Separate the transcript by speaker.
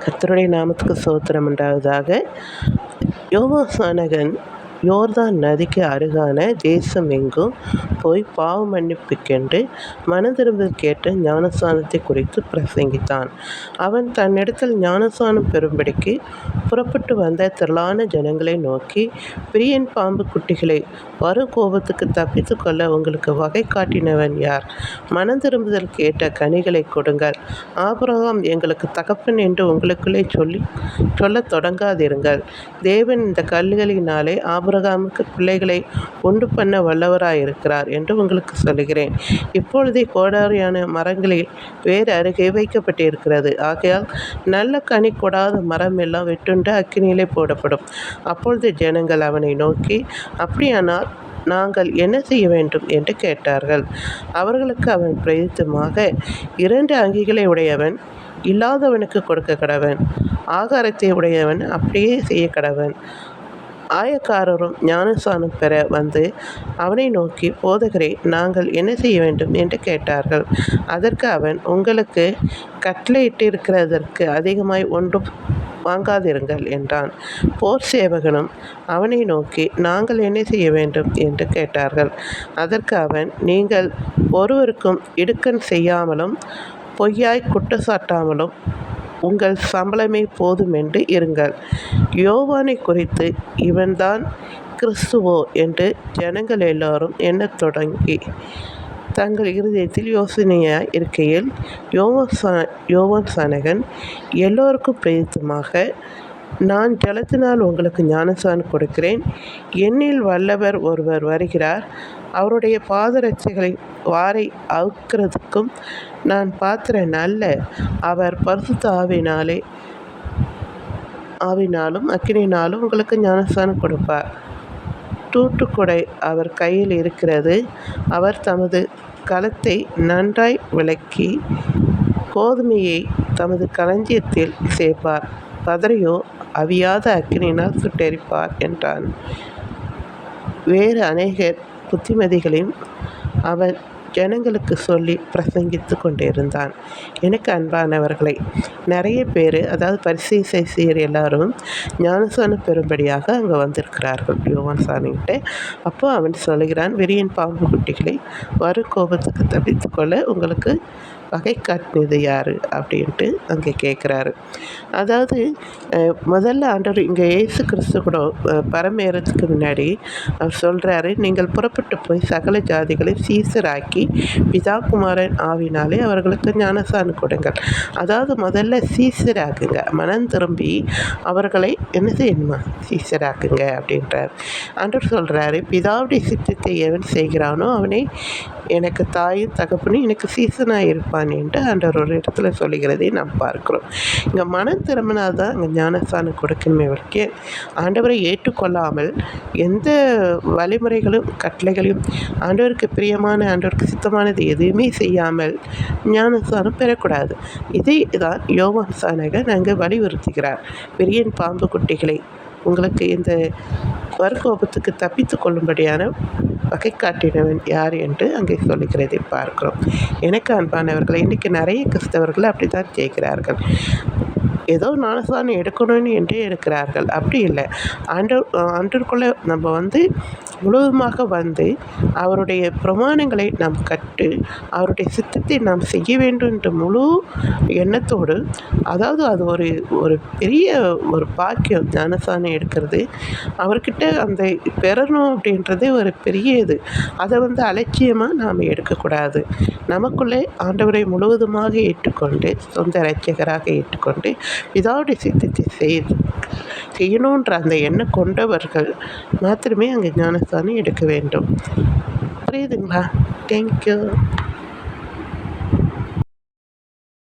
Speaker 1: கர்த்தருடைய நாமத்துக்கு ஸ்தோத்திரம் உண்டாவதாக. யோவான் யோர்தான் நதிக்கு அருகான தேசம் எங்கும் போய் பாவ மன்னிப்புக்கென்று மனந்திரும்பல் கேட்ட ஞானஸ்நானத்தை குறித்து பிரசங்கித்தான். அவன் தன்னிடத்தில் ஞானஸ்நானம் பெறும்படிக்கு புறப்பட்டு வந்த திரளான ஜனங்களை நோக்கி, பிரியன் பாம்பு குட்டிகளை, வரும் கோபத்துக்கு தப்பித்து கொள்ள உங்களுக்கு வகை காட்டினவன் யார்? மனந்திரும்புதல் கேட்ட கனிகளை கொடுங்கள். ஆபிரகாம் எங்களுக்கு தகப்பன் என்று உங்களுக்குள்ளே சொல்லத் தொடங்காதிருங்கள். தேவன் இந்த கல்லுகளினாலே ஆபிரகாமுக்கு பிள்ளைகளை உண்டு பண்ண வல்லவராயிருக்கிறார் என்று உங்களுக்கு சொல்லுகிறேன். இப்பொழுதே கோடாரியான மரங்களில் வேறு அருகே வைக்கப்பட்டிருக்கிறது. ஆகையால் நல்ல கனி கொடாத மரம் எல்லாம் வெட்டுண்டு அக்கினியிலே போடப்படும். அப்பொழுது ஜனங்கள் அவனை நோக்கி, அப்படியானால் நாங்கள் என்ன செய்ய வேண்டும் என்று கேட்டார்கள். அவர்களுக்கு அவன் பிரயுத்தமாக, 2 அங்கிகளை உடையவன் இல்லாதவனுக்கு கொடுக்க கடவன், ஆகாரத்தை உடையவன் அப்படியே செய்ய கடவன். ஆயக்காரரும் ஞானஸ்நானம் பெற வந்து அவனை நோக்கி, போதகரே, நாங்கள் என்ன செய்ய வேண்டும் என்று கேட்டார்கள். அதற்கு அவன், உங்களுக்கு கட்டளையிட்டிருக்கிறதற்கு அதிகமாய் ஒன்றும் வாங்காதிருங்கள் என்றான். போர் சேவகனும் அவனை நோக்கி, நாங்கள் என்ன செய்ய வேண்டும் என்று கேட்டார்கள். அதற்கு அவன், நீங்கள் ஒருவருக்கும் இடுக்கண் செய்யாமலும் பொய்யாய் குற்றச்சாட்டாமலும் உங்கள் சம்பளமே போதுமென்று இருங்கள். யோவானை குறித்து, இவன்தான் கிறிஸ்துவோ என்று ஜனங்கள் எல்லாரும் எண்ணத் தொடங்கி தங்கள் இருதயத்தில் யோசனையாய் இருக்கையில், யோவான் ஸ்நானகன் எல்லோருக்கும் பிரயுத்தமாக, நான் ஜலத்தினால் உங்களுக்கு ஞானஸ்நானம் கொடுக்கிறேன். என்னில் வல்லவர் ஒருவர் வருகிறார். அவருடைய பாதரட்சைகளை வாரை அவுக்கிறதுக்கும் நான் பாத்திரன் அல்ல. அவர் பரிசுத்த ஆவினாலும் அக்கினியினாலும் உங்களுக்கு ஞானஸ்நானம் கொடுப்பார். தூட்டுக்குடை அவர் கையில் இருக்கிறது. அவர் தமது களத்தை நன்றாய் விளக்கி கோதுமையை தமது களஞ்சியத்தில் சேர்ப்பார். பதரையோ அவியாத அக்கினியினால் சுட்டெரிப்பார் என்றான். வேறு அநேகர் புத்திமதிகளையும் அவன் ஜனங்களுக்கு சொல்லி பிரசங்கித்து கொண்டிருந்தான். எனக்கு அன்பானவர்களை, நிறைய பேர், அதாவது பரிசேயர் எல்லாரும் ஞானஸ்நானம் பெறும்படியாக அங்கே வந்திருக்கிறார்கள் யோவான் சாமிகிட்ட. அப்போ அவன் சொல்லுகிறான், விரியன் பாம்பு குட்டிகளை, வரும் கோபத்துக்கு தப்பித்து கொள்ள உங்களுக்கு வகை காட்டினது யார் அப்படின்ட்டு அங்கே கேட்குறாரு. அதாவது முதல்ல ஆண்டவர் இங்கே இயேசு கிறிஸ்து கூட பரமேறதுக்கு முன்னாடி அவர் சொல்கிறாரு, நீங்கள் புறப்பட்டு போய் சகல ஜாதிகளை சீசராக்கி பிதா குமாரன் ஆவினாலே அவர்களுக்கு ஞானஸ்நானம் கொடுங்கள். அதாவது முதல்ல சீசராக்குங்க, மனம் திரும்பி அவர்களை என்ன செய்யணுமா, சீசராக்குங்க அப்படின்றார். ஆண்டவர் சொல்கிறாரு, பிதாவுடைய சித்தத்தை எவன் செய்கிறானோ அவனை எனக்கு தாயும் தகப்பனும் எனக்கு சீசனாக இருப்பான் என்று ஆண்டவர் ஒரு இடத்துல சொல்லுகிறதை நாம் பார்க்கிறோம். இங்கே மனம் திரும்பினால் தான் அங்கே ஞானஸ்நானம் கொடுக்கணுமே வரைக்கும் ஆண்டவரை ஏற்றுக்கொள்ளாமல் எந்த வழிமுறைகளும் கட்டளைகளையும் ஆண்டவருக்கு பிரியமான ஆண்டவருக்கு சித்தமானது எதுவுமே செய்யாமல் ஞானஸ்நானம் பெறக்கூடாது. இதை தான் யோவான் ஸ்நானகன் அங்கே வலியுறுத்துகிறார். விரியன் பாம்பு குட்டிகளை, உங்களுக்கு இந்த வர்க்கோபத்துக்கு தப்பித்து கொள்ளும்படியான வகை காட்டினவன் யார் என்று அங்கே சொல்லுகிறதை பார்க்கிறோம். எனக்கு அன்பானவர்களை, இன்றைக்கி நிறைய கிறிஸ்தவர்கள் அப்படி தான் கேட்கிறார்கள். ஏதோ ஞானஸ்நானம் எடுக்கணும்னு என்றே இருக்கிறார்கள். அப்படி இல்லை. ஆண்டவருக்குள்ளே நம்ம முழுவதுமாக அவருடைய பிரமாணங்களை நாம் கற்று அவருடைய சித்தத்தை நாம் செய்ய வேண்டும் என்ற முழு எண்ணத்தோடு, அதாவது அது ஒரு பெரிய ஒரு பாக்கியம் ஞானஸ்நானம் எடுக்கிறது. அவர்கிட்ட அந்த பெறணும் அப்படின்றதே ஒரு பெரிய இது. அதை அலட்சியமாக நாம் எடுக்கக்கூடாது. நமக்குள்ளே ஆண்டவரை முழுவதுமாக ஏற்றுக்கொண்டு சொந்த இரட்சகராக ஏற்றுக்கொண்டு பிதாவுடைய சித்தத்தை செய்யணுன்ற அந்த எண்ணம் கொண்டவர்கள் மாத்திரமே அங்கே ஞானஸ்நானம் எடுக்க வேண்டும். புரியுதுங்களா? தேங்க்யூ.